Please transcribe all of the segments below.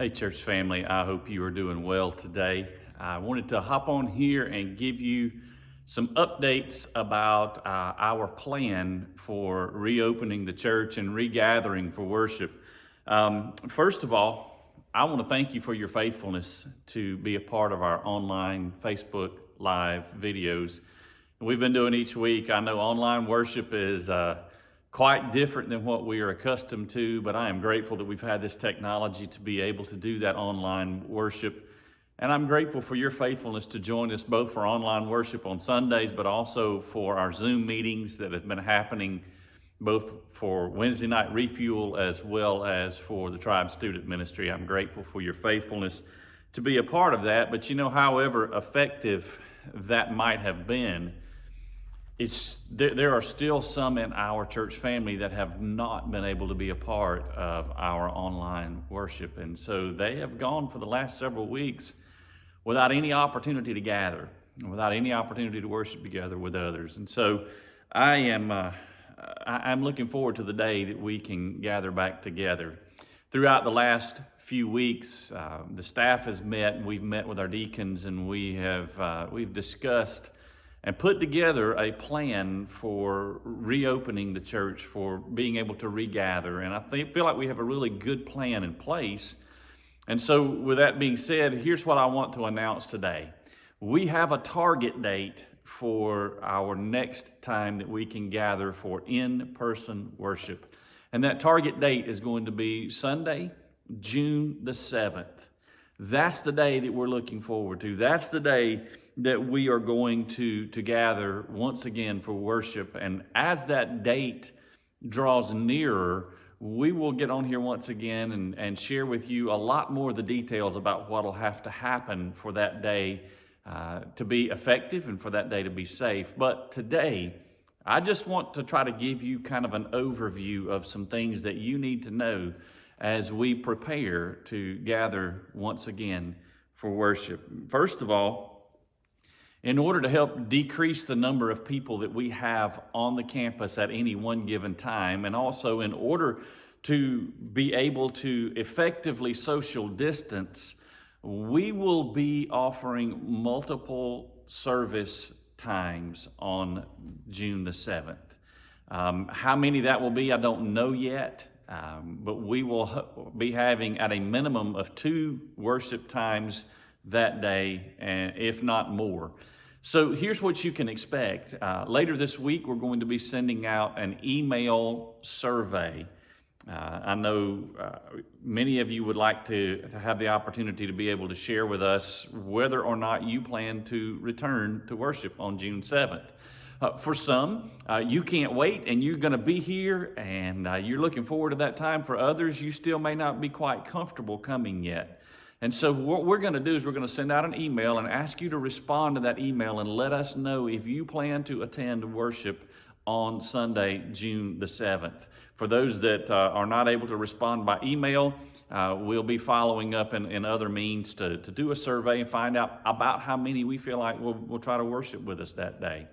Hey, church family, I hope you are doing well today. I wanted to hop on here and give you some updates about our plan for reopening the church and regathering for worship. First of all, I want to thank you for your faithfulness to be a part of our online Facebook Live videos. We've been doing each week. I know online worship is quite different than what we are accustomed to, but I am grateful that we've had this technology to be able to do that online worship. And I'm grateful for your faithfulness to join us both for online worship on Sundays, but also for our Zoom meetings that have been happening both for Wednesday night refuel as well as for the Tribe Student Ministry. I'm grateful for your faithfulness to be a part of that. But however effective that might have been, there are still some in our church family that have not been able to be a part of our online worship. And so they have gone for the last several weeks without any opportunity to gather, without any opportunity to worship together with others. And so I'm looking forward to the day that we can gather back together. Throughout the last few weeks, the staff has met, and we've met with our deacons, and we've discussed and put together a plan for reopening the church, for being able to regather. And I feel like we have a really good plan in place. And so with that being said, here's what I want to announce today. We have a target date for our next time that we can gather for in-person worship. And that target date is going to be Sunday, June the 7th. That's the day that we're looking forward to. That's the day that we are going to gather once again for worship. And as that date draws nearer, we will get on here once again and share with you a lot more of the details about what will have to happen for that day to be effective and for that day to be safe. But today, I just want to try to give you kind of an overview of some things that you need to know as we prepare to gather once again for worship. First of all, in order to help decrease the number of people that we have on the campus at any one given time, and also in order to be able to effectively social distance, we will be offering multiple service times on June the 7th. How many that will be, I don't know yet, but we will be having at a minimum of 2 worship times that day, and if not more. So here's what you can expect. Later this week, we're going to be sending out an email survey. I know many of you would like to have the opportunity to be able to share with us whether or not you plan to return to worship on June 7th. For some, you can't wait and you're going to be here and you're looking forward to that time. For others, you still may not be quite comfortable coming yet. And so what we're going to do is we're going to send out an email and ask you to respond to that email and let us know if you plan to attend worship on Sunday, June the 7th. For those that are not able to respond by email, we'll be following up in other means to do a survey and find out about how many we feel like will try to worship with us that day.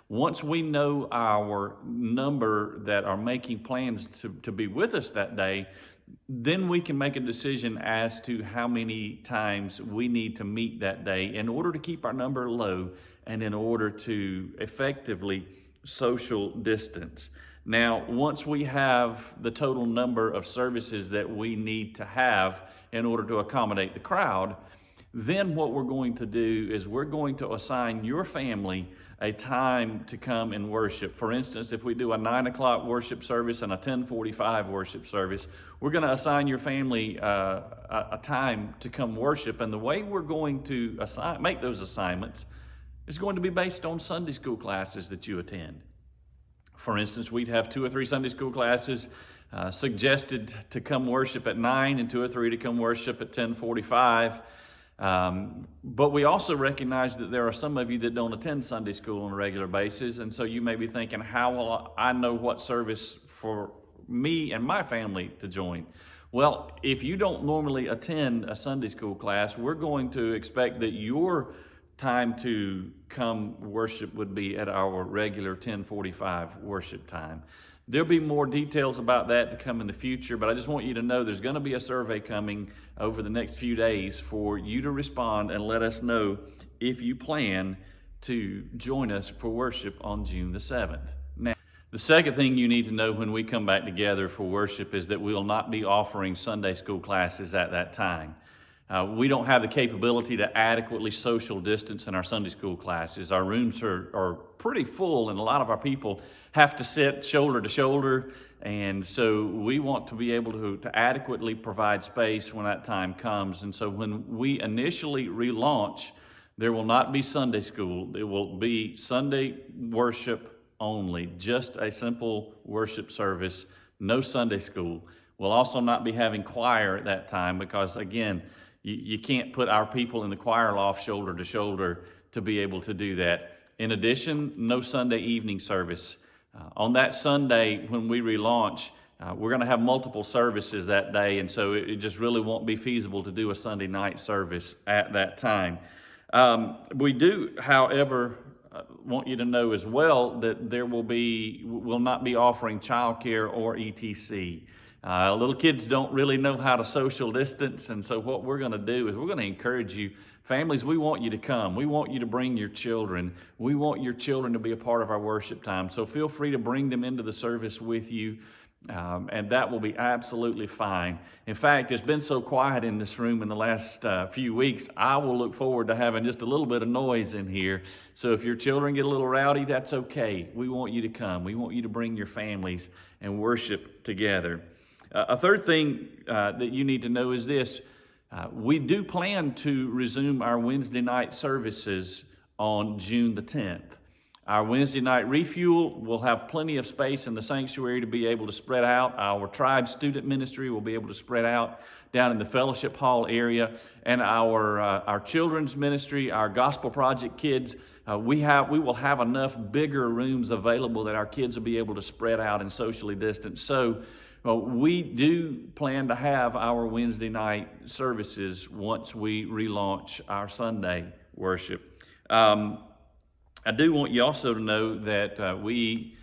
Once we know our number that are making plans to be with us that day, then we can make a decision as to how many times we need to meet that day in order to keep our number low and in order to effectively social distance. Now, once we have the total number of services that we need to have in order to accommodate the crowd, then what we're going to do is we're going to assign your family a time to come and worship. For instance, if we do a 9 o'clock worship service and a 10:45 worship service, we're going to assign your family a time to come worship. And the way we're going to make those assignments is going to be based on Sunday school classes that you attend. For instance, we'd have 2 or 3 Sunday school classes suggested to come worship at 9 and 2 or 3 to come worship at 10:45. But we also recognize that there are some of you that don't attend Sunday school on a regular basis, and so you may be thinking, how will I know what service for me and my family to join? Well, if you don't normally attend a Sunday school class, we're going to expect that your time to come worship would be at our regular 10:45 worship time. There'll be more details about that to come in the future, but I just want you to know there's going to be a survey coming over the next few days for you to respond and let us know if you plan to join us for worship on June the 7th. Now, the second thing you need to know when we come back together for worship is that we will not be offering Sunday school classes at that time. We don't have the capability to adequately social distance in our Sunday school classes. Our rooms are pretty full, and a lot of our people have to sit shoulder to shoulder, and so we want to be able to adequately provide space when that time comes. And so when we initially relaunch, there will not be Sunday school. It will be Sunday worship only, just a simple worship service, no Sunday school. We'll also not be having choir at that time because, again, you can't put our people in the choir loft shoulder to shoulder to be able to do that. In addition, no Sunday evening service. On that Sunday when we relaunch, we're going to have multiple services that day, and so it just really won't be feasible to do a Sunday night service at that time. We do, however, want you to know as well that we'll not be offering childcare or ETC. Little kids don't really know how to social distance, and so what we're going to do is we're going to encourage you. Families, we want you to come. We want you to bring your children. We want your children to be a part of our worship time. So feel free to bring them into the service with you, and that will be absolutely fine. In fact, it's been so quiet in this room in the last few weeks, I will look forward to having just a little bit of noise in here. So if your children get a little rowdy, that's okay. We want you to come. We want you to bring your families and worship together. A third thing that you need to know is this. We do plan to resume our Wednesday night services on June the 10th. Our Wednesday night refuel will have plenty of space in the sanctuary to be able to spread out. Our tribe student ministry will be able to spread out down in the fellowship hall area. And our children's ministry, our gospel project kids, we will have enough bigger rooms available that our kids will be able to spread out and socially distance. So we do plan to have our Wednesday night services once we relaunch our Sunday worship. I do want you also to know that we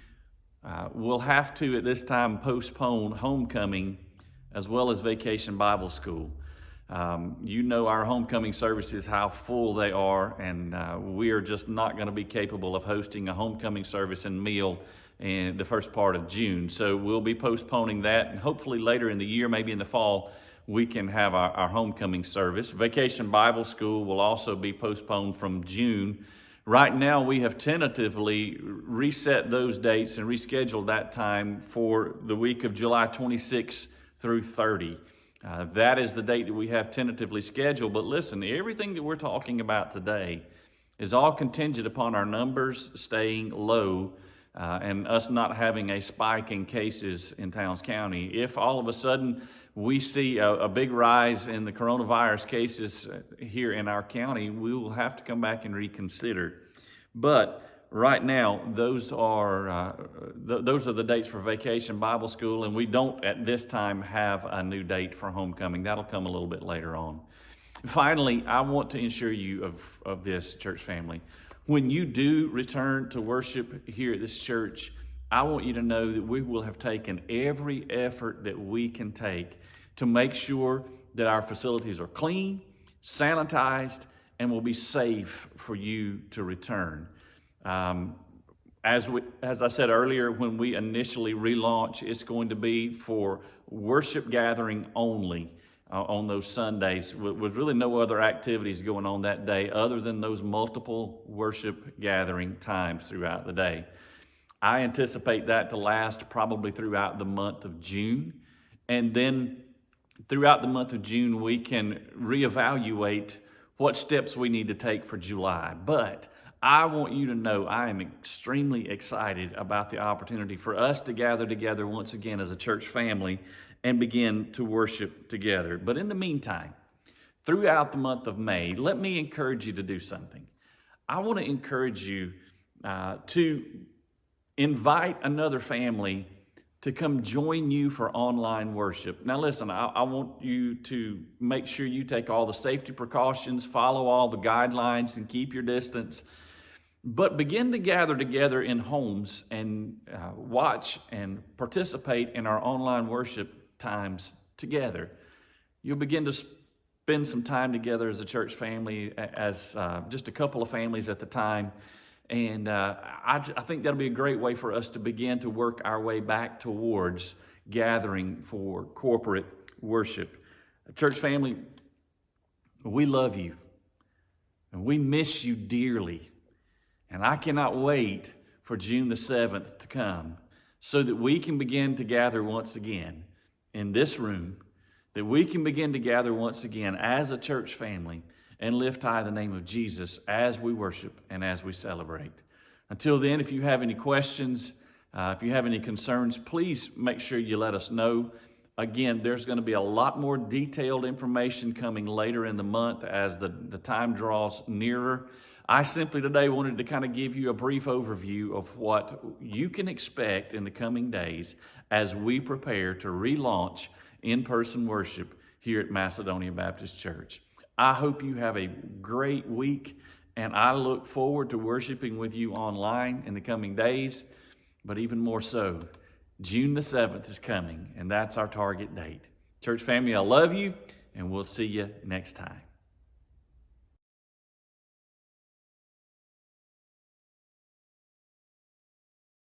will have to, at this time, postpone homecoming as well as Vacation Bible School. You know our homecoming services, how full they are, and we are just not going to be capable of hosting a homecoming service and meal in the first part of June. So we'll be postponing that, and hopefully later in the year, maybe in the fall, we can have our homecoming service. Vacation Bible School will also be postponed from June. Right now, we have tentatively reset those dates and rescheduled that time for the week of July 26 through 30. That is the date that we have tentatively scheduled. But listen, everything that we're talking about today is all contingent upon our numbers staying low and us not having a spike in cases in Towns County. If all of a sudden we see a big rise in the coronavirus cases here in our county, we will have to come back and reconsider. But right now, those are the dates for Vacation Bible School, and we don't at this time have a new date for homecoming. That'll come a little bit later on. Finally, I want to assure you of this, church family. When you do return to worship here at this church, I want you to know that we will have taken every effort that we can take to make sure that our facilities are clean, sanitized, and will be safe for you to return. As I said earlier, when we initially relaunch, it's going to be for worship gathering only on those Sundays, with really no other activities going on that day other than those multiple worship gathering times throughout the day. I anticipate that to last probably throughout the month of June. And then throughout the month of June, we can reevaluate what steps we need to take for July. But I want you to know I am extremely excited about the opportunity for us to gather together once again as a church family and begin to worship together. But in the meantime, throughout the month of May, let me encourage you to do something. I want to encourage you to invite another family to come join you for online worship. Now listen, I want you to make sure you take all the safety precautions, follow all the guidelines, and keep your distance. but begin to gather together in homes and watch and participate in our online worship times together. You'll begin to spend some time together as a church family, as just a couple of families at the time. And I think that'll be a great way for us to begin to work our way back towards gathering for corporate worship. Church family, we love you and we miss you dearly. And I cannot wait for June the 7th to come so that we can begin to gather once again in this room, that we can begin to gather once again as a church family and lift high the name of Jesus as we worship and as we celebrate. Until then, if you have any questions, if you have any concerns, please make sure you let us know. Again, there's going to be a lot more detailed information coming later in the month as the time draws nearer. I simply today wanted to kind of give you a brief overview of what you can expect in the coming days as we prepare to relaunch in-person worship here at Macedonia Baptist Church. I hope you have a great week, and I look forward to worshiping with you online in the coming days. But even more so, June the 7th is coming, and that's our target date. Church family, I love you, and we'll see you next time.